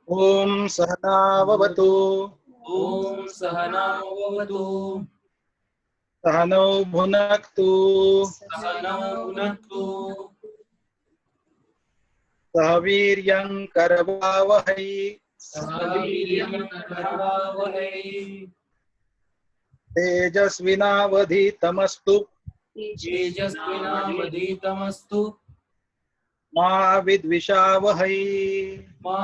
ओम सहनाववतु ओम सहनाववतु सहनौ भुनक्तु सहनौ भुनक्तु सह वीर्यं करवावहै सह वीर्यं करवावहै तेजस्विनावधीतमस्तु तेजस्विनावधीतमस्तु मा विद्विषावहै। मा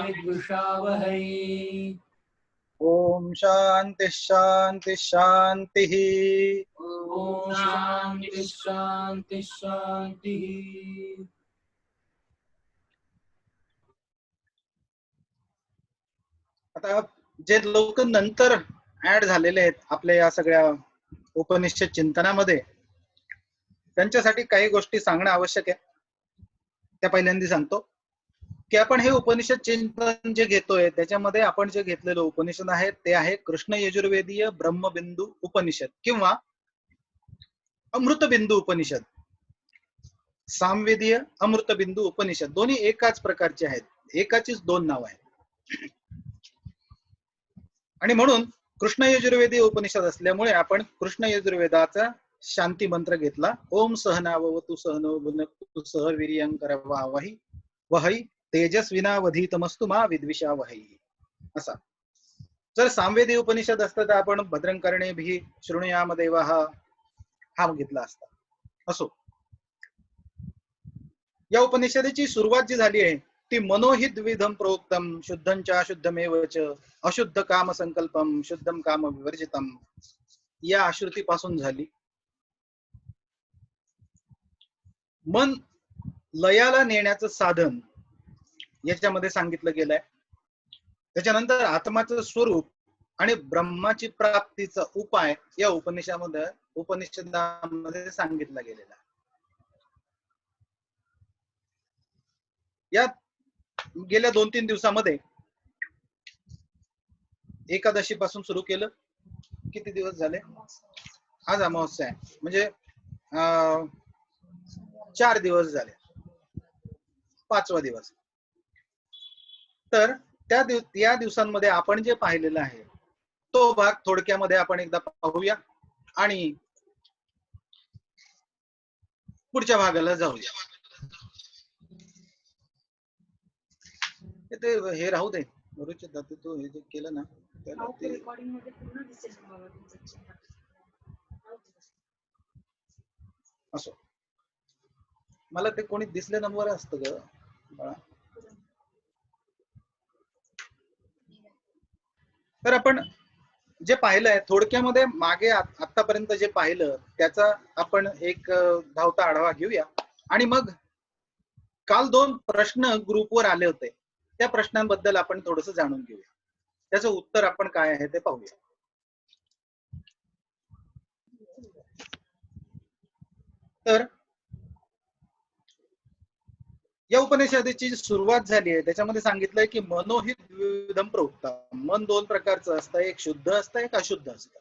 विद्विषावहै। ओम शांति शांति शांति। ओम शांति शांति शांति। आता जे लोक नंतर ऍड झालेले आहेत आपल्या या सगळ्या उपनिषद चिंतनामध्ये, त्यांच्यासाठी काही गोष्टी सांगणं आवश्यक आहे. त्या पहिल्यांदा सांगतो की आपण हे उपनिषद चिंतन जे घेतोय त्याच्यामध्ये आपण जे घेतलेलं उपनिषद आहे ते आहे कृष्ण यजुर्वेदीय ब्रह्मबिंदू उपनिषद किंवा अमृतबिंदू उपनिषद. सामवेदीय अमृतबिंदू उपनिषद दोन्ही एकाच प्रकारचे आहेत, एकाचीच दोन नाव आहेत. आणि म्हणून कृष्ण यजुर्वेदी उपनिषद असल्यामुळे आपण कृष्ण यजुर्वेदाचा शांती मंत्र घेतला. ओम सहनाववतु सहनौ भुनक्तु सह वीर्यं करवावहै वहै तेजस्विनावधीतमस्तु मा विद्विषावहै असा. जर सामवेदी उपनिषद असतं तर आपण भद्रं कर्णेभिः शृणुयाम देवाः हा घेतला असता. असो, या उपनिषदेची सुरुवात जी झाली आहे ती मनोहित विधम प्रोक्तम शुद्धं च अशुद्धमेव च अशुद्ध काम संकल्पम शुद्धम काम विवर्जितम या आश्रुतीपासून झाली. मन लयाला नेण्याचं साधन याच्यामध्ये सांगितलं गेलंय. त्याच्यानंतर आत्माचं स्वरूप आणि ब्रह्माची प्राप्तीचा उपाय या उपनिषदामध्ये सांगितला गेलेला. या गेल्या 2-3 दिवसामध्ये एकादशी पासून सुरू केलं. किती दिवस झाले? आज अमावस्या आहे, म्हणजे 4 दिवस झाले, 5वा दिवस. तर त्या दिवसांमध्ये आपण जे पाहिलेलं आहे तो भाग थोडक्यामध्ये आपण एकदा पाहूया आणि पुढच्या भागाला जाऊया. ते हे राहू दे, गुरुचे दत्त तो हे जे केलं ना त्याला ते असो. मला ते कोणी दिसले नंबर असतं ग बाळा. तर आपण जे पाहिलंय थोडक्यामध्ये मागे आतापर्यंत जे पाहिलं त्याचा आपण एक धावता आढावा घेऊया आणि मग काल 2 प्रश्न ग्रुपवर आले होते त्या प्रश्नांबद्दल आपण थोडस जाणून घेऊया. त्याचं उत्तर आपण काय आहे ते पाहूया. तर या उपनिषदेची सुरुवात झाली आहे त्याच्यामध्ये सांगितलंय की मनोहित विविधम प्रोक्तम. मन 2 प्रकारचं असतं, एक शुद्ध असतं एक अशुद्ध असतं.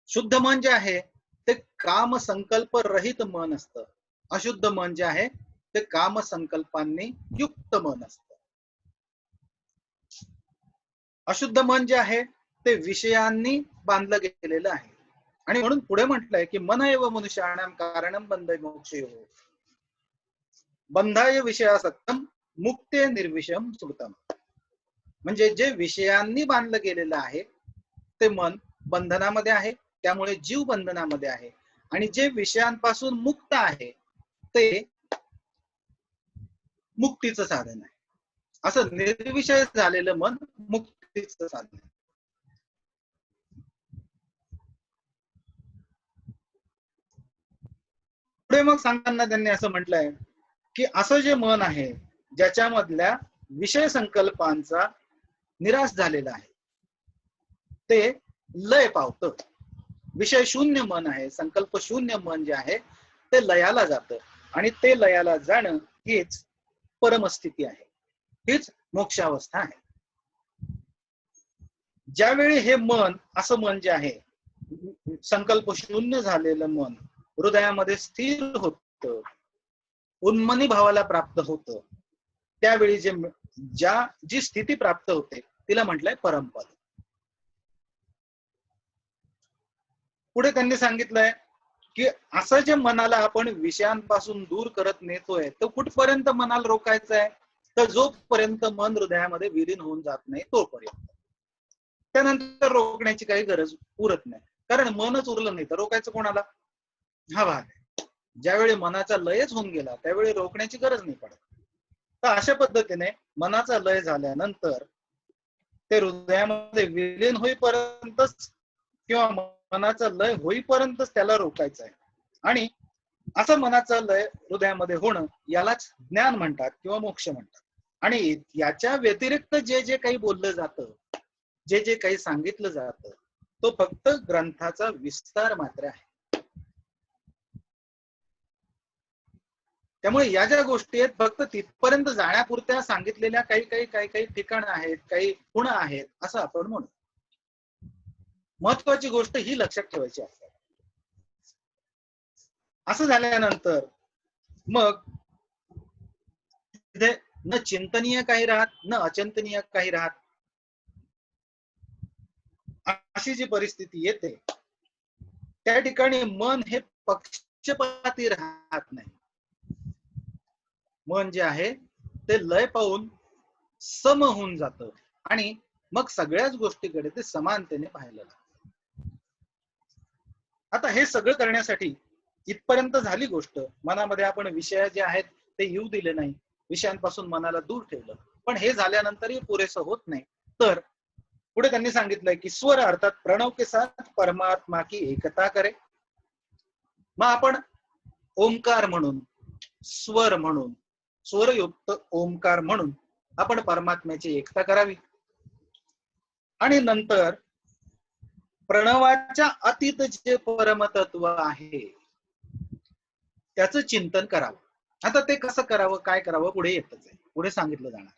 शुद्ध मन जे आहे ते काम संकल्प रहित मन असतं. अशुद्ध मन जे आहे ते काम संकल्पांनी युक्त मन असतं. अशुद्ध मन जे आहे ते विषयांनी बांधलं गेलेलं आहे आणि म्हणून पुढे म्हटलंय की मन एव मनुष्याणां कारणं बंध मोक्षयोः बंधाय विषयासक्तम मुक्ते निर्विषयम सुतम. म्हणजे जे विषयांनी बांधलं गेलेलं आहे ते मन बंधनामध्ये आहे, त्यामुळे जीव बंधनामध्ये आहे. आणि जे विषयांपासून मुक्त आहे ते मुक्तीचं साधन आहे. असं निर्विषय झालेलं मन मुक्तीचं साधन आहे. पुढे मग सांगताना त्यांनी असं म्हटलंय की असं जे मन आहे ज्याच्यामधल्या विषय संकल्पांचा निराश झालेला आहे ते लय पावतं. विषय शून्य मन आहे, संकल्प शून्य मन जे आहे ते लयाला जातं आणि ते लयाला जाणं हीच परमस्थिती आहे, हीच मोक्षावस्था आहे. ज्यावेळी हे मन असं मन जे आहे संकल्प शून्य झालेलं मन हृदयामध्ये स्थिर होतं, उन्मनी भावाला प्राप्त होतं, त्यावेळी जे जी स्थिती प्राप्त होते तिला म्हटलंय परमपद. पुढे त्यांनी सांगितलंय की असं जे मनाला आपण विषयांपासून दूर करत नेतोय तर कुठपर्यंत मनाला रोखायचं आहे, तर जोपर्यंत मन हृदयामध्ये विलीन होऊन जात नाही तोपर्यंत. त्यानंतर रोखण्याची काही गरज उरत नाही, कारण मनच उरलं नाही तर रोखायचं कोणाला, हा भाग आहे. ज्यावेळी मनाचा लयच होऊन गेला त्यावेळी रोखण्याची गरज नाही पडत. तर अशा पद्धतीने मनाचा लय झाल्यानंतर ते हृदयामध्ये विलीन होईपर्यंतच किंवा मनाचा लय होईपर्यंतच त्याला रोखायचं आहे. आणि असं मनाचा लय हृदयामध्ये होणं यालाच ज्ञान म्हणतात किंवा मोक्ष म्हणतात. आणि याच्या व्यतिरिक्त जे जे काही बोललं जातं, जे जे काही सांगितलं जातं, तो फक्त ग्रंथाचा विस्तार मात्र आहे. त्यामुळे या ज्या गोष्टी आहेत फक्त तिथपर्यंत जाण्यापुरत्या सांगितलेल्या काही काही काही काही ठिकाणं आहेत, काही गुण आहेत असं आपण म्हणू. महत्वाची गोष्ट ही लक्षात ठेवायची असते. असं झाल्यानंतर मग तिथे न चिंतनीय काही राहत, न अचिंतनीय काही राहत. अशी जी परिस्थिती येते त्या ठिकाणी मन हे पक्षपाती राहत नाही. मन जे आहे ते लय पाहून सम होऊन जातं आणि मग सगळ्याच गोष्टीकडे ते समानतेने पाहायला लागतं. आता हे सगळं करण्यासाठी इथपर्यंत झाली गोष्ट, मनामध्ये आपण विषय जे आहेत ते येऊ दिले नाही, विषयांपासून मनाला दूर ठेवलं, पण हे झाल्यानंतरही पुरेसं होत नाही. तर पुढे त्यांनी सांगितलंय की स्वर अर्थात प्रणव के साथ परमात्मा की एकता करे. मग आपण ओंकार म्हणून, स्वर म्हणून, स्वरयुक्त ओंकार म्हणून आपण परमात्म्याची एकता करावी. आणि नंतर प्रणवाच्या अतीत जे परमतत्व आहे त्याचं चिंतन करावं. आता ते कसं करावं, काय करावं पुढे येतच आहे, पुढे सांगितलं जाणार.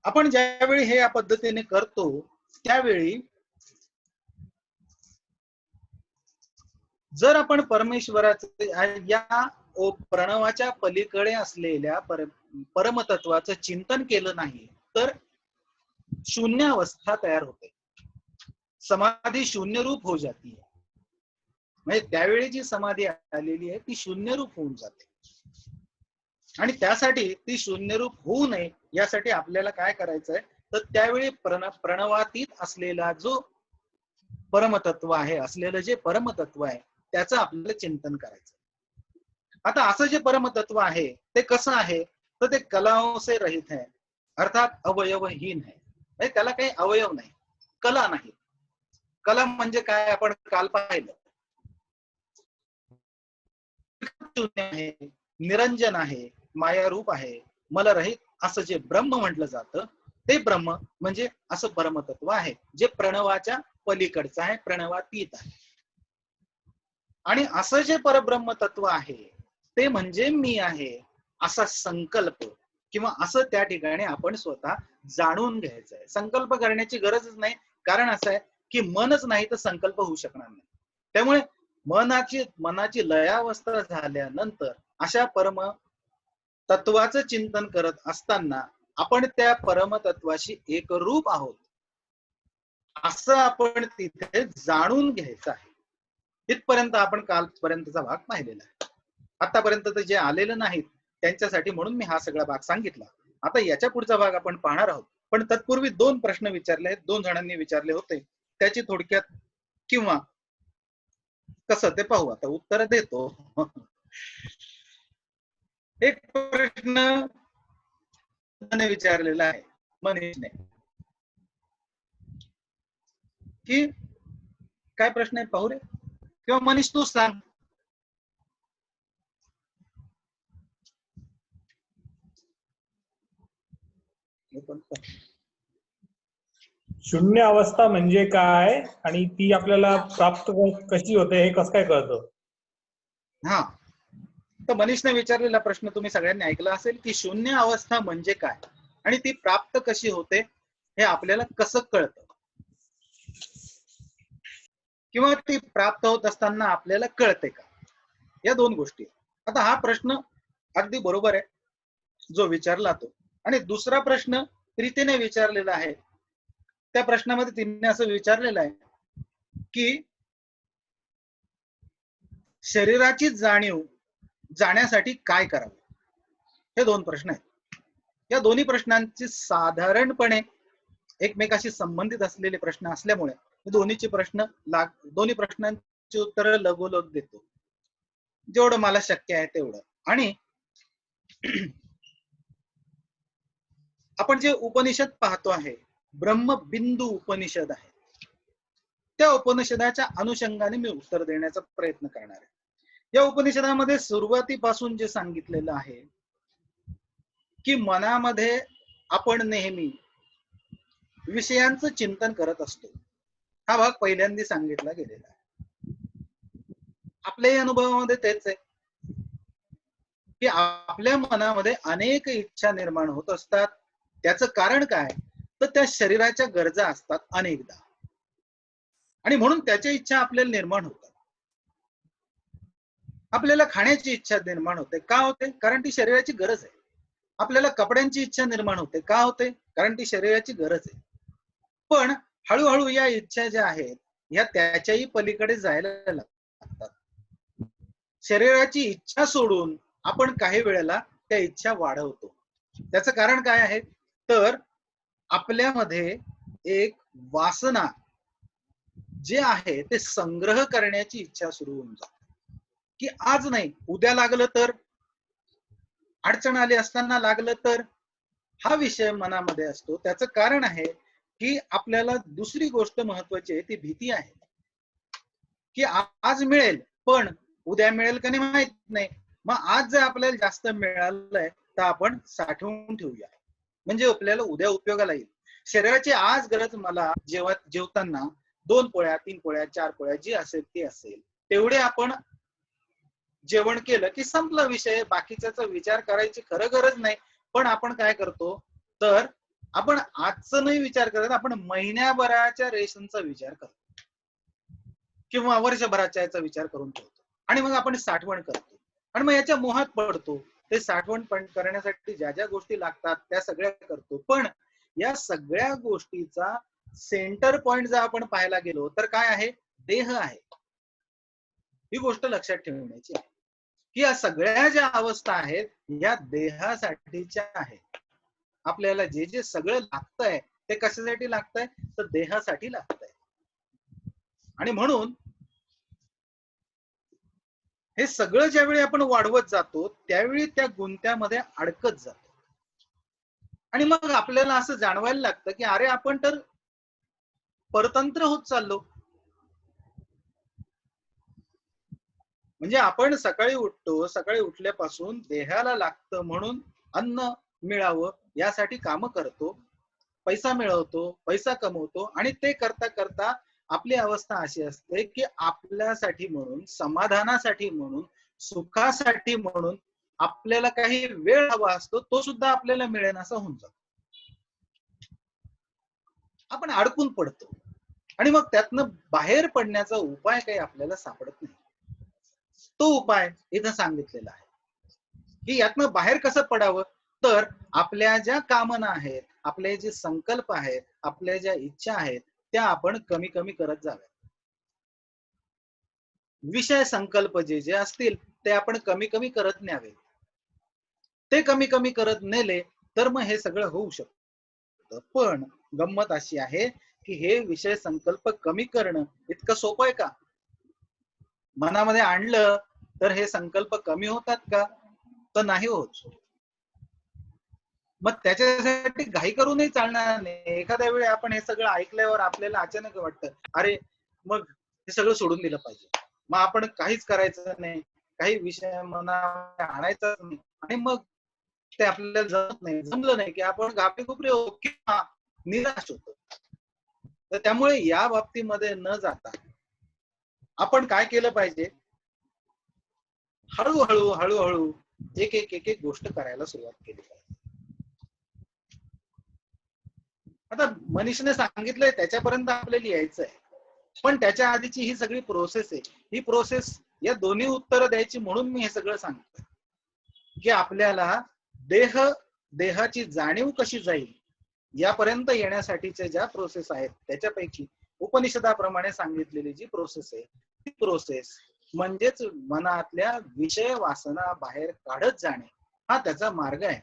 आपण ज्यावेळी हे या पद्धतीने करतो त्यावेळी जर आपण परमेश्वराचे या प्रणवाच्या पलीकडे असलेल्या परमतत्वाचं चिंतन केलं नाही तर शून्य अवस्था तयार होते, समाधी शून्य रूप हो जाती है. म्हणजे त्यावेळी जी समाधी आलेली आहे ती शून्य रूप होऊन जाते. आणि त्यासाठी ती शून्य रूप होऊ नये यासाठी आपल्याला काय करायचंय, तर त्यावेळी प्रणवातीत असलेला जो परमतत्व आहे, असलेलं जे परमतत्व आहे त्याचं आपल्याला चिंतन करायचं. आता असं जे परमतत्व आहे ते कसं आहे, तर ते कलाओं से रहित है, अर्थात अवयवहीन है. त्याला काही अवयव नाही, कला नाही. कला म्हणजे काय आपण काल पाहिलं, आहे, निरंजन आहे, मायारूप आहे, मलरहित असं जे ब्रह्म म्हटलं जातं ते ब्रह्म म्हणजे असं परमतत्व आहे जे प्रणवाच्या पलीकडचं आहे, प्रणवातीत आहे. आणि असं जे परब्रह्म तत्व आहे ते म्हणजे मी आहे असा संकल्प किंवा असं त्या ठिकाणी आपण स्वतः जाणून घ्यायचं आहे. संकल्प करण्याची गरजच नाही, कारण असं आहे की मनच नाही तर संकल्प होऊ शकणार नाही. त्यामुळे मनाची लयावस्था झाल्यानंतर अशा परम तत्वाचं चिंतन करत असताना आपण त्या परमतत्वाशी एकरूप आहोत असं आपण तिथे जाणून घ्यायचं आहे. तिथपर्यंत आपण कालपर्यंतचा भाग पाहिलेला आहे. आतापर्यंत जे आलेलं नाहीत त्यांच्यासाठी म्हणून मी हा सगळा भाग सांगितला. आता याच्या पुढचा भाग आपण पाहणार आहोत, पण तत्पूर्वी 2 प्रश्न विचारले आहेत, 2 जणांनी विचारले होते, त्याची थोडक्यात किंवा कसं ते पाहू. आता उत्तर देतो. एक प्रश्न विचारलेला आहे मनीषने की काय प्रश्न आहे पाहू रे, किंवा मनीष तू सांग. शून्य अवस्था म्हणजे काय आणि ती आपल्याला प्राप्त कशी होते हे कसं काय कळतं? हा, तर मनीषने विचारलेला प्रश्न तुम्ही सगळ्यांनी ऐकला असेल की शून्य अवस्था म्हणजे काय आणि ती प्राप्त कशी होते हे आपल्याला कसं कळतं. किंवा ती प्राप्त होत असताना आपल्याला कळते का? या दोन गोष्टी. आता हा प्रश्न अगदी बरोबर आहे जो विचारला तो. आणि दुसरा प्रश्न प्रीतीने विचारलेला आहे. त्या प्रश्नामध्ये तिने असं विचारलेलं आहे की शरीराची जाणीव जाण्यासाठी काय करावं. हे दोन प्रश्न आहेत. या दोन्ही प्रश्नांची साधारणपणे एकमेकाशी संबंधित असलेले प्रश्न असल्यामुळे दोन्ही प्रश्नांची उत्तरं लगोलग देतो जेवढं मला शक्य आहे तेवढं. आणि आपण जे उपनिषद पाहतो आहे, ब्रह्मबिंदू उपनिषद आहे, त्या उपनिषदाच्या अनुषंगाने मी उत्तर देण्याचा प्रयत्न करणार आहे. या उपनिषदामध्ये सुरुवातीपासून जे सांगितलेलं आहे की मनामध्ये आपण नेहमी विषयांचं चिंतन करत असतो, हा भाग पहिल्यांदा सांगितला गेलेला आहे. आपल्याही अनुभवामध्ये तेच आहे की आपल्या मनामध्ये अनेक इच्छा निर्माण होत असतात. त्याचं कारण काय? तर त्या शरीराच्या गरजा असतात अनेकदा, आणि म्हणून त्याच्या इच्छा आपल्याला निर्माण होतात. आपल्याला खाण्याची इच्छा निर्माण होते. का होते? कारण ती शरीराची गरज आहे. आपल्याला कपड्यांची इच्छा निर्माण होते. का होते? कारण ती शरीराची गरज आहे. पण हळूहळू या इच्छा ज्या आहेत या त्याच्याही पलीकडे जायला लागतात. शरीराची इच्छा सोडून आपण काही वेळेला त्या इच्छा वाढवतो. त्याचं कारण काय आहे? तर आपल्यामध्ये एक वासना जे आहे ते संग्रह करण्याची इच्छा सुरू होऊन जाते की आज नाही उद्या लागलं तर, अडचण आली असताना लागलं तर, हा विषय मनामध्ये असतो. त्याचं कारण आहे की आपल्याला दुसरी गोष्ट महत्वाची आहे, ती भीती आहे की आज मिळेल पण उद्या मिळेल का नाही माहित नाही. मग आज जर आपल्याला जास्त मिळालंय तर आपण साठवून ठेवूया, म्हणजे आपल्याला उद्या उपयोगाला येईल. शरीराची आज गरज मला जेवताना 2 पोळ्या 3 पोळ्या 4 पोळ्या जी असेल ती असेल तेवढे आपण जेवण केलं की संपला विषय. बाकीच्याचा विचार करायची खरं गरज नाही. पण आपण काय करतो तर आपण आजचं नाही विचार करत, आपण महिन्याभराच्या रेशनचा विचार करतो किंवा वर्षभराच्या याचा विचार करून ठेवतो आणि मग आपण साठवण करतो आणि मग याच्या मोहात पडतो. ते साठवण करण्यासाठी ज्या ज्या गोष्टी लागतात त्या सगळ्या करतो. पण या सगळ्या गोष्टीचा सेंटर पॉइंट जर आपण पाहायला गेलो तर काय आहे? देह आहे. ही गोष्ट लक्षात ठेवण्याची आहे की या सगळ्या ज्या अवस्था आहेत या देहासाठीच्या आहेत. आपल्याला जे जे सगळं लागतंय ते कशासाठी लागतंय? तर देहासाठी लागतंय. आणि म्हणून हे सगळं ज्यावेळी आपण वाढवत जातो त्यावेळी त्या गुंत्यामध्ये अडकत जातो आणि मग आपल्याला असं जाणवायला लागतं की अरे आपण तर परतंत्र होत चाललो. म्हणजे आपण सकाळी उठतो, सकाळी उठल्यापासून देहाला लागतं म्हणून अन्न मिळावं यासाठी काम करतो, पैसा मिळवतो, पैसा कमवतो आणि ते करता करता आपली अवस्था अशी असते की आपल्यासाठी म्हणून, समाधानासाठी म्हणून, सुखासाठी म्हणून आपल्याला काही वेळ हवा असतो, तो सुद्धा आपल्याला मिळेल असं होऊन जातो. आपण अडकून पडतो आणि मग त्यातनं बाहेर पडण्याचा उपाय काही आपल्याला सापडत नाही. तो उपाय इथं सांगितलेला आहे की यातनं बाहेर कसं पडावं. तर आपल्या ज्या कामना आहेत, आपले जे संकल्प आहेत, आपल्या ज्या इच्छा आहेत त्या आपण कमी कमी करत जाव्यात. विषय संकल्प जे जे असतील ते आपण कमी कमी करत न्यावे. ते कमी कमी करत नेले तर मग हे सगळं होऊ शकतं. पण गंमत अशी आहे की हे विषय संकल्प कमी करणं इतकं सोपं आहे का? मनामध्ये आणलं तर हे संकल्प कमी होतात का? तर नाही होत. मग त्याच्यासाठी घाई करूनही चालणार नाही. एखाद्या वेळी आपण हे सगळं ऐकल्यावर आपल्याला अचानक वाटतं अरे मग हे सगळं सोडून दिलं पाहिजे, मग आपण काहीच करायचं नाही, काही विषय मनात आणायचा नाही आणि मग ते आपल्याला जमत नाही, जमलं नाही की आपण गापे होतो किंवा निराश होतो. तर त्यामुळे या बाबतीमध्ये न जाता आपण काय केलं पाहिजे? हळूहळू हळूहळू एक एक एक एक गोष्ट करायला सुरुवात केली पाहिजे. आता मनीषने सांगितलंय त्याच्यापर्यंत आपल्याला यायचं आहे. पण त्याच्या आधीची ही सगळी प्रोसेस आहे. ही प्रोसेस या दोन्ही उत्तरं द्यायची म्हणून मी हे सगळं सांगतो की आपल्याला देहाची जाणीव कशी जाईल यापर्यंत येण्यासाठीच्या ज्या प्रोसेस आहेत त्याच्यापैकी उपनिषदाप्रमाणे सांगितलेली जी प्रोसेस आहे ती प्रोसेस म्हणजेच मनातल्या विषय वासना बाहेर काढत जाणे हा त्याचा मार्ग आहे.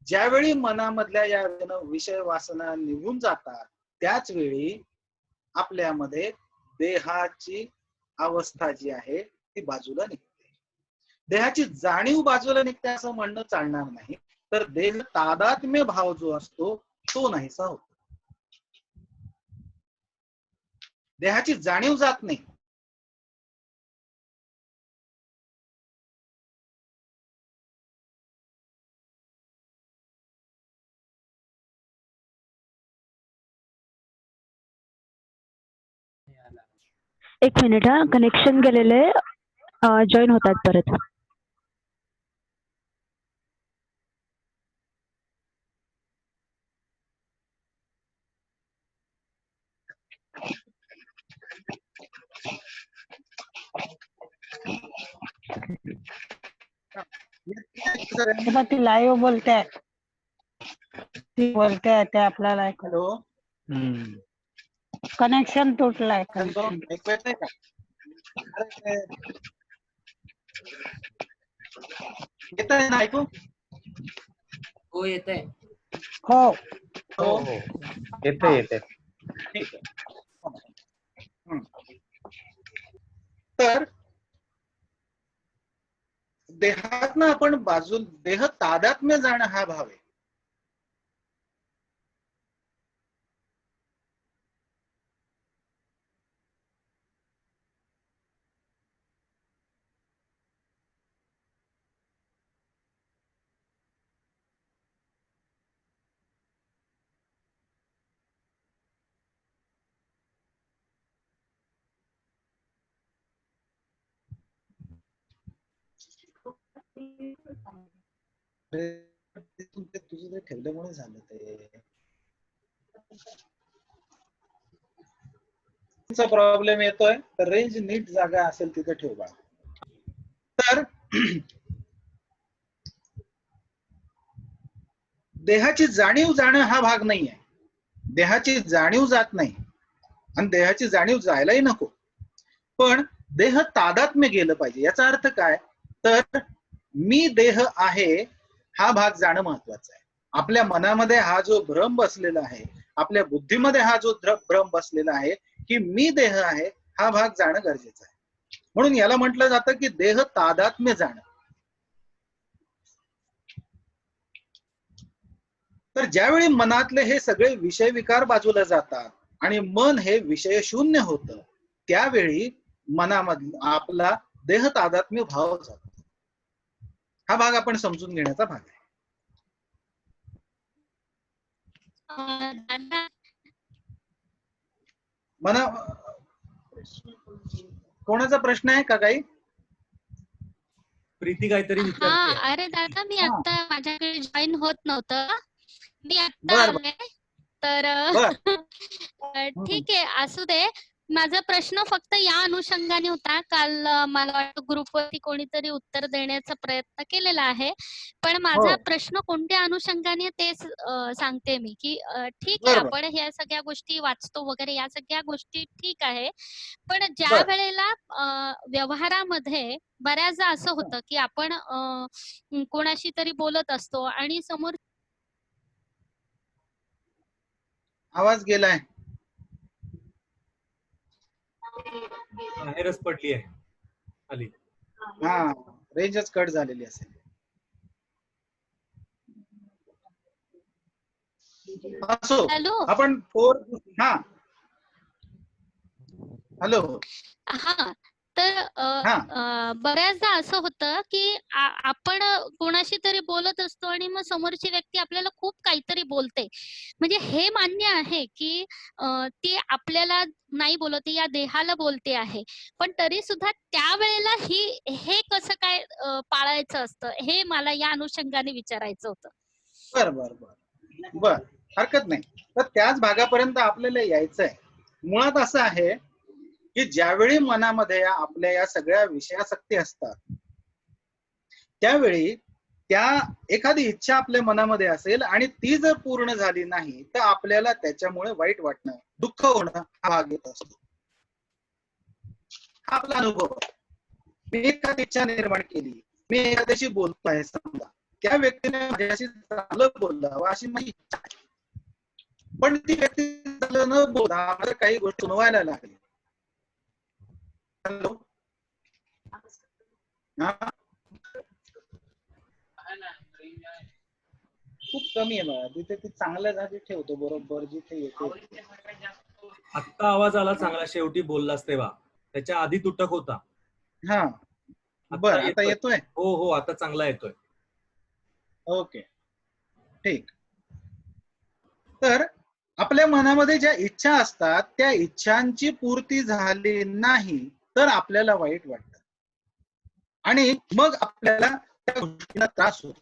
ज्यावेळी मनामधल्या या विषय वासना निघून जातात त्याच वेळी आपल्यामध्ये देहाची अवस्था जी आहे ती बाजूला निघते. देहाची जाणीव बाजूला निघते असं म्हणणं चालणार नाही, तर देह तादात्म्य भाव जो असतो तो नाहीसा होतो. देहाची जाणीव जात नाही. एक मिनिट हा, कनेक्शन गेलेले जॉईन होतात परत. ती लाईव्ह बोलते, ती बोलते ते आपल्याला हॅलो, कनेक्शन तुटलंय. ऐकू येत नाही का? येत आहे ना ऐकू? हो येतंय. हो हो येते येते. ठीक आहे. तर देहातनं आपण देह तादात्म्य जाणं हा भाव आहे. तुझं ते ठेवल्यामुळे झालं ते. प्रॉब्लेम येतोय तर रेंज नीट जागा असेल तिथे ठेव बा. तर देहाची जाणीव जाणं हा भाग नाहीये. देहाची जाणीव जात नाही आणि देहाची जाणीव जायलाही नको, पण देह तादात्म्य गेलं पाहिजे. याचा अर्थ काय, तर मी देह आहे हा भाग जाणं महत्वाचं आहे. आपल्या मनामध्ये हा जो भ्रम बसलेला आहे, आपल्या बुद्धीमध्ये हा जो भ्रम बसलेला आहे की मी देह आहे हा भाग जाणं गरजेचं आहे. म्हणून याला म्हटलं जातं की देह तादात्म्य जाणं. तर ज्यावेळी मनातले हे सगळे विषय विकार बाजूला जातात आणि मन हे विषय शून्य होतं त्यावेळी मनामधला आपला देह तादात्म्य भाव जातो. हा भाग आपण समजून घेण्याचा भाग आहे. मना कोणाचा प्रश्न आहे का काही? प्रीती काहीतरी हा, विचारते. अरे दादा मी आता माझ्याकडे जॉईन होत नव्हतं, मी आता बर आले तर ठीक आहे, असू दे. माझा प्रश्न फक्त या अनुषंगाने होता. काल मला वाटतं ग्रुपवरती कोणीतरी उत्तर देण्याचा प्रयत्न केलेला आहे, पण माझा प्रश्न कोणत्या अनुषंगाने ते सांगते मी की ठीक आहे, आपण ह्या सगळ्या गोष्टी वाचतो वगैरे, या सगळ्या गोष्टी ठीक आहे, पण ज्या वेळेला व्यवहारामध्ये बऱ्याचदा असं होतं की आपण कोणाशी तरी बोलत असतो आणि समोर आवाज गेलाय, बाहेरच पडली आहे खाली. हा रेंजच कट झालेली असेल. असो, हॅलो, आपण हा हॅलो, हा, तर बऱ्याचदा असं होतं की आपण कोणाशी तरी बोलत असतो आणि मग समोरची व्यक्ती आपल्याला खूप काहीतरी बोलते. म्हणजे हे मान्य आहे की ती आपल्याला नाही बोलते, या देहाला बोलते आहे, पण तरी सुद्धा त्यावेळेला हे कसं काय पाळायचं असतं, हे मला या अनुषंगाने विचारायचं होतं. बर बर बर बर हरकत नाही. तर त्याच भागापर्यंत आपल्याला यायचंय. मुळात असं आहे की ज्यावेळी मनामध्ये आपल्या या सगळ्या विषयासक्ती असतात त्यावेळी त्या एखादी इच्छा आपल्या मनामध्ये असेल आणि ती जर पूर्ण झाली नाही तर आपल्याला त्याच्यामुळे वाईट वाटणं, दुःख होणं हा भाग येत असतो. हा आपला अनुभव. मी एखादी इच्छा निर्माण केली, मी एखाद्याशी बोलतो आहे समजा, त्या व्यक्तीने माझ्याशी चांगलं बोलावं अशी माझी इच्छा आहे, पण ती व्यक्ती चांगलं न बोलता मला काही गोष्टी सुनवायला लागली. हॅलो, हा खूप कमी आहे बघा, जिथे ती चांगल्या जागी ठेवतो बरोबर जिथे येते. आत्ता आवाज आला चांगला, शेवटी बोललास तेव्हा. त्याच्या आधी तुटक होता. हा बर, आता येतोय? हो हो, आता चांगला येतोय. ओके, ठीक. तर आपल्या मनामध्ये ज्या इच्छा असतात त्या इच्छांची पूर्ती झाली नाही तर आपल्याला वाईट वाटतं आणि मग आपल्याला त्या गोष्टीला त्रास होतो.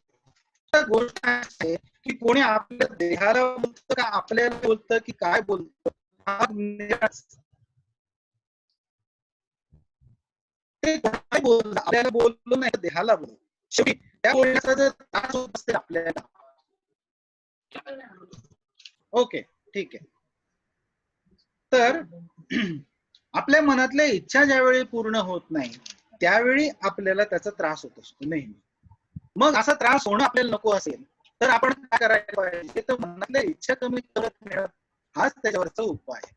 तर गोष्ट आहे की कोणी आपल्या देहाला बोलतं का आपल्याला बोलतं की काय बोलतं हा निराश. ते काय बोललं आपल्याला बोललो नाही देहाला बोललो, शेवटी त्या बोलण्याचा जर त्रास होत असेल आपल्याला. ओके, ठीक आहे. तर आपल्या मनातल्या इच्छा ज्यावेळी पूर्ण होत नाही त्यावेळी आपल्याला त्याचा त्रास होत असतो नेहमी. मग असा त्रास होणं आपल्याला नको असेल तर आपण काय करायला पाहिजे, तर मनातल्या इच्छा कमी करत मिळत हाच त्याच्यावरचा उपाय आहे.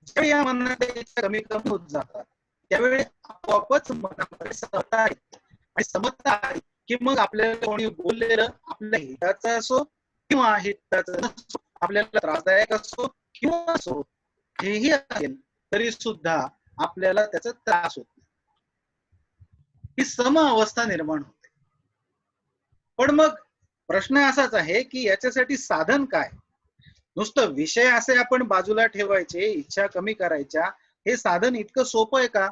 ज्यावेळी या मनातल्या इच्छा कमी कमी होत जातात त्यावेळी आपोआपच मनामध्ये समता येते आणि समजता आली की मग आपल्याला कोणी बोललेलं आपल्या हिताचं असो किंवा हिताचं नसो, आपल्याला त्रासदायक असो किंवा असो, हेही असेल तरी सुद्धा आपल्याला त्याचा त्रास होत नाही. ही सम अवस्था निर्माण होते. पण मग प्रश्न असाच आहे की याच्यासाठी साधन काय? नुसतं विषय असे आपण बाजूला ठेवायचे, इच्छा कमी करायच्या, हे साधन इतकं सोपं आहे का?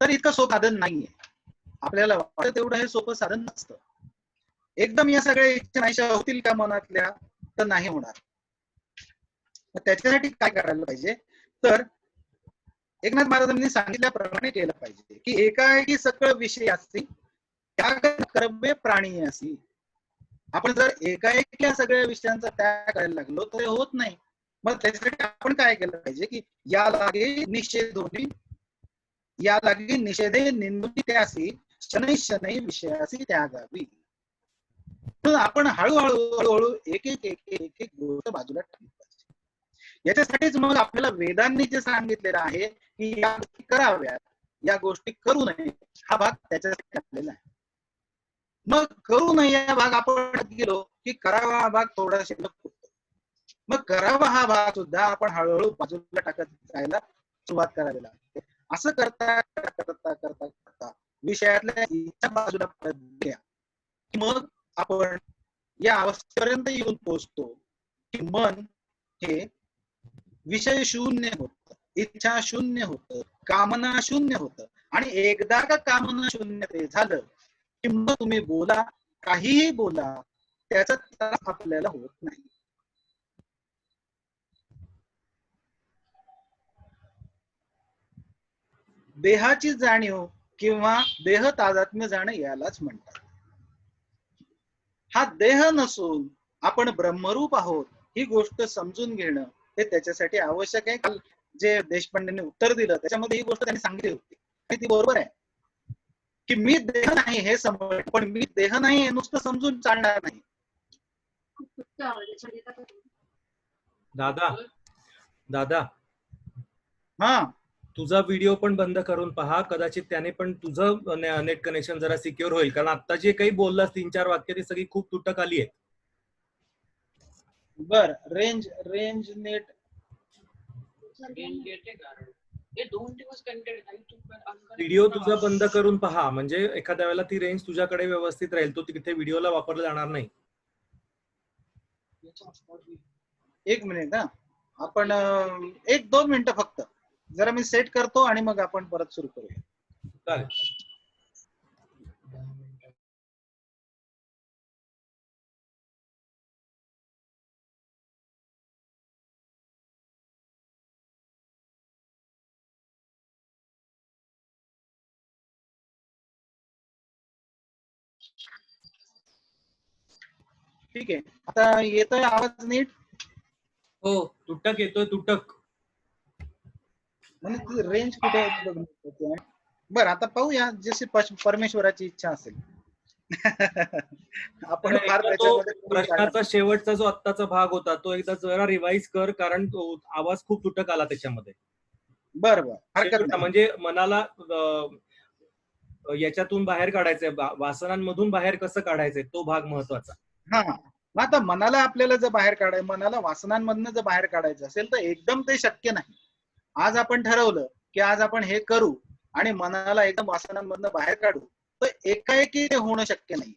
तर इतकं सोपं साधन नाहीये. आपल्याला वाटतं तेवढं हे सोपं साधन नसतं. एकदम या सगळ्या इच्छा नाहीशा होतील का मनातल्या? तर नाही होणार. त्याच्यासाठी काय करायला पाहिजे, तर एकनाथ महाराजांनी सांगितल्याप्रमाणे केलं पाहिजे की एकाएकी सकळ विषय असती त्याग कर्मे प्राणी असी. आपण जर एकाएकी या सगळ्या विषयांचा त्याग करायला लागलो तर होत नाही. मग त्याच्यासाठी आपण काय केलं पाहिजे की या लागे निषेधोनी, या लागे निषेधे निंदुनी त्यासी शनै शनै विषयासी त्यागावी. म्हणून आपण हळूहळू एक एक एक एक एक गोष्ट बाजूला ठेवली पाहिजे. याच्यासाठीच मग आपल्याला वेदांनी जे सांगितलेलं आहे की या गोष्टी कराव्यात, या गोष्टी करू नये, हा भाग त्याच्यासाठी आपल्याला आहे. मग करू नये हा भाग आपण गेलो की करावा हा भाग थोडा शिल्लक होतो. मग करावा हा भाग सुद्धा आपण हळूहळू बाजूला टाकत जायला सुरुवात करावी लागते. असं करता करता करता करता विषयातल्या इच्छा बाजूला गेल्या की मग आपण या अवस्थेपर्यंत येऊन पोहोचतो की मन हे विषय शून्य होत, इच्छा शून्य होत, कामना शून्य होत. आणि एकदा का कामना शून्य ते झालं की मग तुम्ही बोला, काहीही बोला, त्याचा त्रास आपल्याला होत नाही. देहाची जाणीव किंवा देह तादात्म्य जाणं यालाच म्हणतात. हा देह नसून आपण ब्रह्मरूप आहोत ही गोष्ट समजून घेणं हे त्याच्यासाठी आवश्यक आहे. काल जे देशपांडेंनी उत्तर दिलं त्याच्यामध्ये ही गोष्ट त्यांनी सांगितली होती आणि ती बरोबर आहे की मी देह नाही हे समज, पण मी देह नाही हे नुसतं समजून चालणार नाही. दादा दादा हा, तुझा व्हिडिओ पण बंद करून पहा, कदाचित त्याने पण तुझं नेट कनेक्शन जरा सिक्युअर होईल. कारण आता जे काही बोललास 3-4 वाक्य ती सगळी खूप तुटक आली आहेत. बर, रेंज नेट व्हिडिओ तुझा बंद करून पहा, म्हणजे एखाद्या वेळेला ती रेंज तुझ्याकडे व्यवस्थित राहील, तो तिथे व्हिडिओला वापरला जाणार नाही. एक मिनिट हा, आपण 1-2 मिनिटं फक्त जरा मी सेट करतो आणि मग आपण परत सुरू करूया. चालेल. ठीक आहे. आता येतोय आवाज नीट? हो. तुटक येतोय, तुटक. म्हणजे रेंज कुठे आहे बघ. बरं, आता पाहूया जशी परमेश्वराची इच्छा असेल. आपण तर फार एकदा तो त्याच्यामध्ये प्रश्नाचा शेवटचा जो आत्ताचा भाग होता तो एकदा जरा रिवाइज कर, कारण तो आवाज खूप तुटक आला त्याच्यामध्ये. बरं बरं, हरकत शेवटचा नाही. म्हणजे मनाला याच्यातून बाहेर काढायचंय, वासनांमधून बाहेर कसं काढायचंय तो भाग महत्वाचा. हा, मग आता मनाला आपल्याला जर बाहेर काढायचं, मनाला वासनांमधनं जर बाहेर काढायचं असेल तर एकदम ते शक्य नाही. आज आपण ठरवलं की आज आपण हे करू आणि मनाला एकदम वासनांमधनं बाहेर काढू, तर एकाएकी ते होणं शक्य नाहीये.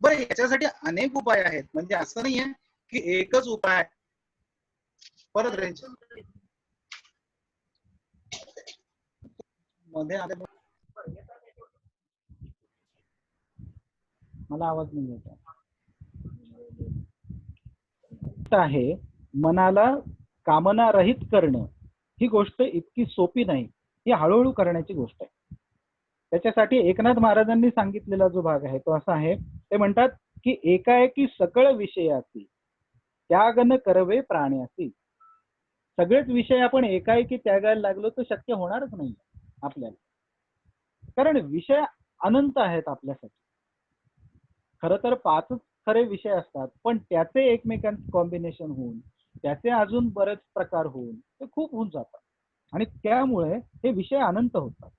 बरं, याच्यासाठी अनेक उपाय आहेत. म्हणजे असं नाहीये की एकच उपाय. परत रेंज मध्ये आले, मला आवाज नाही येत आहे. मनाला कामना रहित करणं ही गोष्ट इतकी सोपी नाही, ही हळूहळू करण्याची गोष्ट आहे. त्याच्यासाठी एकनाथ महाराजांनी सांगितलेला जो भाग आहे तो असा आहे, ते म्हणतात की एकाएकी सकळ विषयाची त्याग न करवे प्राण्याची. सगळेच विषय आपण एकाएकी त्यागायला लागलो तर शक्य होणारच नाही आपल्याला, कारण विषय अनंत आहेत आपल्यासाठी. खरं तर 5च खरे विषय असतात, पण त्याचे एकमेकांचे कॉम्बिनेशन होऊन त्याचे अजून बरेच प्रकार होऊन ते खूप होऊन जातात आणि त्यामुळे हे विषय अनंत होतात.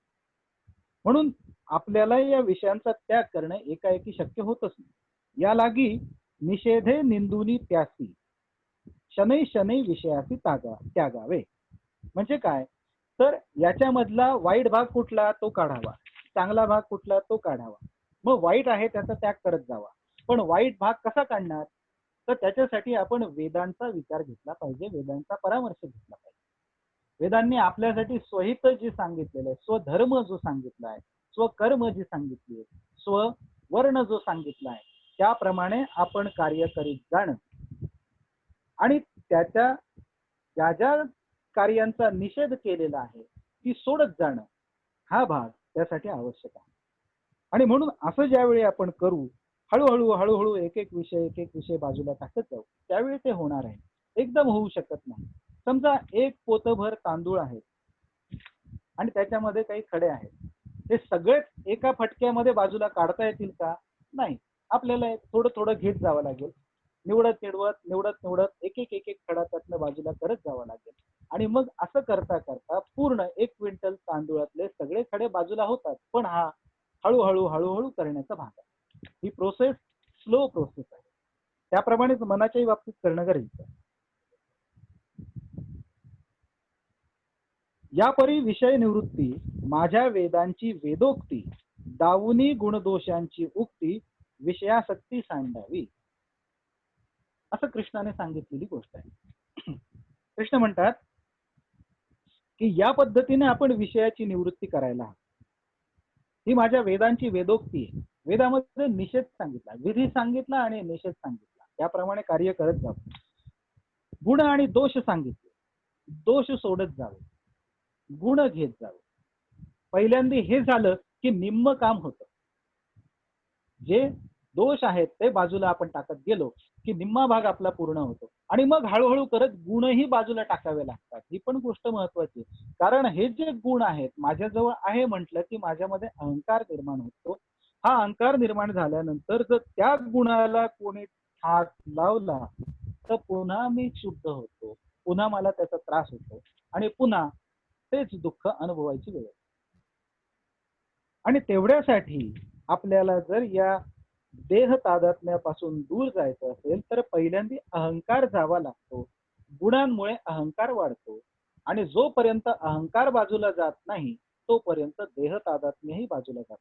म्हणून आपल्याला या विषयांचा त्याग करणं एकाएकी शक्य होतच नाही. या लागी निषेधे निंदुनी त्यासी शनै शनै विषयाची त्यागावे. म्हणजे काय, तर याच्यामधला वाईट भाग कुठला तो काढावा, चांगला भाग कुठला तो काढावा. मग वाईट आहे त्याचा त्याग करत जावा. पण वाईट भाग कसा काढणार, तर त्याच्यासाठी आपण वेदांचा विचार घेतला पाहिजे, वेदांचा परामर्श घेतला पाहिजे. वेदांनी आपल्यासाठी स्वहित जे सांगितलेलं आहे, स्वधर्म जो सांगितला आहे, स्वकर्म जी सांगितली आहे, स्ववर्ण जो सांगितला आहे, त्याप्रमाणे आपण कार्य करीत जाणं आणि त्याच्या ज्या ज्या कार्यांचा निषेध केलेला आहे ती सोडत जाणं, हा भाग त्यासाठी आवश्यक आहे. आणि म्हणून असं ज्यावेळी आपण करू, हळूहळू हळूहळू एक एक विषय बाजूला टाकत जाऊ, त्यावेळी ते होणार आहे. एकदम होऊ शकत नाही. समजा एक पोतभर तांदूळ आहेत आणि त्याच्यामध्ये काही खडे आहेत, हे सगळेच एका फटक्यामध्ये बाजूला काढता येतील का? नाही. आपल्याला थोडं थोडं घेत जावं लागेल, निवडत एक एक खडा त्यातनं बाजूला करत जावं लागेल. आणि मग असं करता करता पूर्ण 1 क्विंटल तांदूळातले सगळे खडे बाजूला होतात. पण हा हळूहळू करण्याचा भाग आहे. ही प्रोसेस स्लो प्रोसेस आहे. त्याप्रमाणेच मनाच्याही बाबतीत करणं गरजेचं आहे. यापरी विषय निवृत्ती माझ्या वेदांची वेदोक्ती, दावुनी गुणदोषांची उक्ती, विषयासक्ती सांडावी, असं कृष्णाने सांगितलेली गोष्ट आहे. कृष्ण म्हणतात की या पद्धतीने आपण विषयाची निवृत्ती करायला हवी. ही माझ्या वेदांची वेदोक्ती आहे. वेदामध्ये निषेध सांगितला, विधी सांगितला आणि निषेध सांगितला, त्याप्रमाणे कार्य करत जावं. गुण आणि दोष सांगितले, दोष सोडत जावे, गुण घेत जावे. पहिल्यांदा हे झालं की निम्म काम होतं. जे दोष आहेत ते बाजूला आपण टाकत गेलो की निम्मा भाग आपला पूर्ण होतो. आणि मग हळूहळू करत गुणही बाजूला टाकावे लागतात. ही पण गोष्ट महत्वाची, कारण हे जे गुण आहेत माझ्याजवळ आहे म्हटलं की माझ्यामध्ये अहंकार निर्माण होतो. हा अहंकार निर्माण झाल्यानंतर जर त्या गुणाला कोणी हात लावला तर पुन्हा मी शुद्ध होतो, पुन्हा मला त्याचा त्रास होतो आणि पुन्हा तेच दुःख अनुभवायची वेळ. आणि तेवढ्यासाठी आपल्याला जर या देह तादात्म्यापासून दूर जायचं असेल तर पहिल्यांदा अहंकार जावा लागतो. गुणांमुळे अहंकार वाढतो आणि जोपर्यंत अहंकार बाजूला जात नाही तोपर्यंत देह तादात्म्यही बाजूला जात.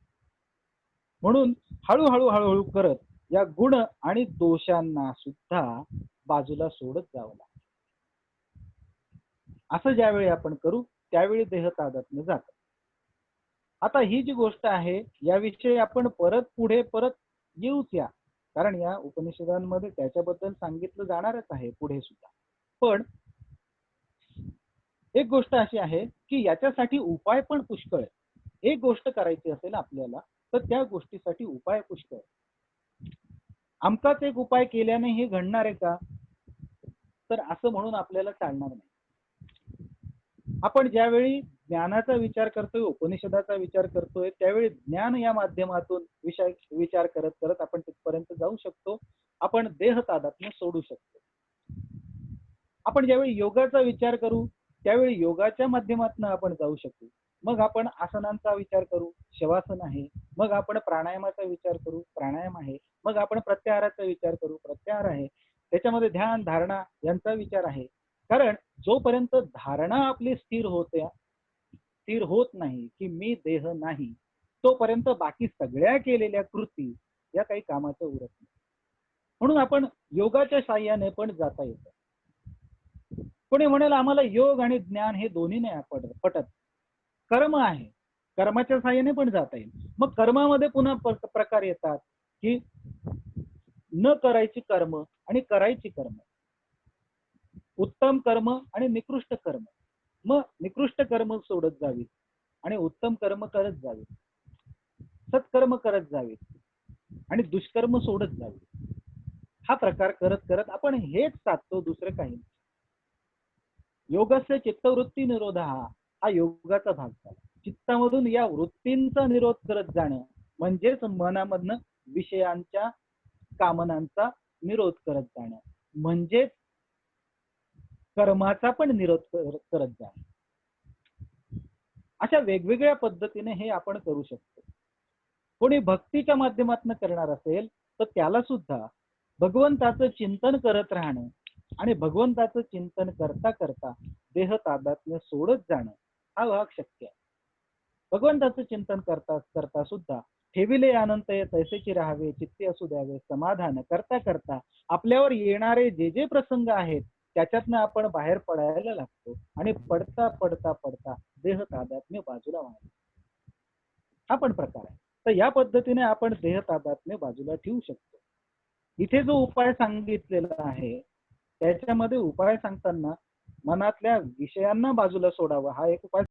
म्हणून हळूहळू करत या गुण आणि दोषांना सुद्धा बाजूला सोडत जावं लागतं. असं ज्यावेळी आपण करू त्यावेळी देह तादात्म्य जातं. आता ही जी गोष्ट आहे याविषयी आपण पुढे येऊच या, कारण या उपनिषदांमध्ये त्याच्याबद्दल सांगितलं जाणारच आहे पुढे सुद्धा. पण एक गोष्ट अशी आहे की याच्यासाठी उपाय पण पुष्कळ आहे. एक गोष्ट करायची असेल आपल्याला तर त्या गोष्टीसाठी उपाय पुष्कळ आहे. आमकाच एक उपाय केल्याने हे घडणार आहे का, तर असं म्हणून आपल्याला चालणार नाही. आपण ज्यावेळी ज्ञानाचा विचार करतोय, उपनिषदाचा विचार करतोय, त्यावेळी ज्ञान या माध्यमातून विचार करत करत आपण तिथपर्यंत जाऊ शकतो. आपण देह तादात्म्य सोडू शकतो. आपण ज्यावेळी योगाचा विचार करू त्यावेळी योगाच्या माध्यमातून आपण जाऊ शकू. मग आपण आसनांचा विचार करू, शवासन आहे. मग आपण प्राणायामाचा विचार करू, प्राणायाम आहे. मग आपण प्रत्याहाराचा विचार करू, प्रत्याहार आहे. त्याच्यामध्ये ध्यान, धारणा यांचा विचार आहे. कारण जोपर्यंत धारणा आपली स्थिर होत नाही की मी देह नाही, तोपर्यंत बाकी सगळ्या केलेल्या कृती या काही कामाच्या उरत नाही. म्हणून आपण योगाच्या साह्याने पण जाता येतं. कोणी म्हणेल आम्हाला योग आणि ज्ञान हे दोन्ही नाही पटत, कर्म आहे, कर्माच्या साह्याने पण जाता येईल. मग कर्मामध्ये पुन्हा प्रकार येतात की न करायची कर्म आणि करायची कर्म, उत्तम कर्म आणि निकृष्ट कर्म. मग निकृष्ट कर्म सोडत जावीत आणि उत्तम कर्म करत जावीत, सत्कर्म करत जावीत आणि दुष्कर्म सोडत जावीत. हा प्रकार करत करत आपण हेच साधतो, दुसरं काही नाही. योगस्य चित्तवृत्ती निरोध हा योगाचा भाग झाला. चित्तामधून या वृत्तींचा निरोध करत जाणं म्हणजेच मनामधनं विषयांच्या कामनांचा निरोध करत जाणं, म्हणजेच कर्माचा पण निरोध करत जाणं. अशा वेगवेगळ्या पद्धतीने हे आपण करू शकतो. कोणी भक्तीच्या माध्यमातून करणार असेल तर त्याला सुद्धा भगवंताचं चिंतन करत राहणं आणि भगवंताचं चिंतन करता करता देह तादात्म्य सोडत जाणं हा भाग शक्य आहे. भगवंताचं चिंतन करता करता सुद्धा ठेविले अनंत तैसेची राहावे, चित्ती असू द्यावे समाधान करता करता आपल्यावर येणारे जे जे प्रसंग आहेत त्याच्यातनं आपण बाहेर पडायला लागतो आणि पडता पडता पडता देह तादात्म्य बाजूला वाहतो. हा पण प्रकार आहे. तर या पद्धतीने आपण देह तादात्म्य बाजूला ठेवू शकतो. इथे जो उपाय सांगितलेला आहे त्याच्यामध्ये उपाय सांगताना मनातल्या विषयांना बाजूला सोडावं हा एक उपाय